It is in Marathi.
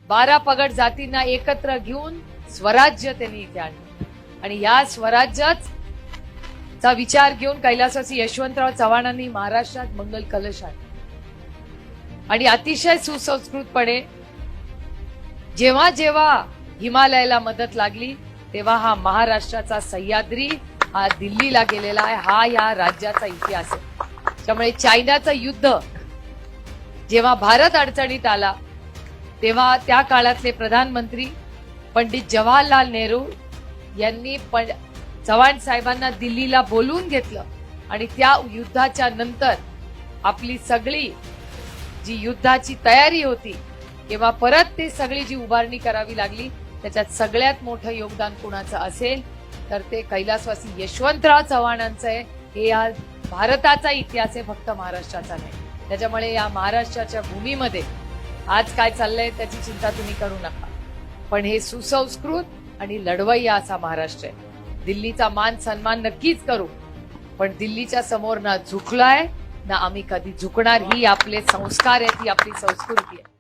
12 पगड जातींना एकत्र घेऊन स्वराज्य त्यांनी इथे आणलं आणि या स्वराज्याचा विचार घेऊन कैलासवासी यशवंतराव चव्हाणांनी महाराष्ट्रात मंगल कलश आणला आणि अतिशय सुसंस्कृतपणे जेव्हा जेव्हा हिमालयाला मदत लागली तेव्हा हा महाराष्ट्राचा सह्याद्री हा दिल्लीला गेलेला आहे. हा या राज्याचा इतिहास आहे. त्यामुळे चायनाचं युद्ध जेव्हा भारत अडचणीत आला तेव्हा त्या काळातले प्रधानमंत्री पंडित जवाहरलाल नेहरू यांनी चव्हाण साहेबांना दिल्लीला बोलवून घेतलं आणि त्या युद्धाच्या नंतर आपली सगळी जी युद्धाची तयारी होती तेव्हा परत ते सगळी जी उभारणी करावी लागली त्याच्यात सगळ्यात मोठं योगदान कुणाचं असेल तर ते कैलासवासी यशवंतराव चव्हाणांचं आहे. हे या भारताचा इतिहास आहे, फक्त महाराष्ट्राचा नाही. त्याच्यामुळे या महाराष्ट्राच्या भूमीमध्ये आज काय चाललंय त्याची चिंता तुम्ही करू नका, पण हे सुसंस्कृत आणि लढवय्या असा महाराष्ट्र आहे. दिल्लीचा मान सन्मान नक्कीच करू, पण दिल्लीच्या समोर ना झुकलाय ना आम्ही कधी झुकणार. ही आपले संस्कार आहेत, ही आपली संस्कृती आहे.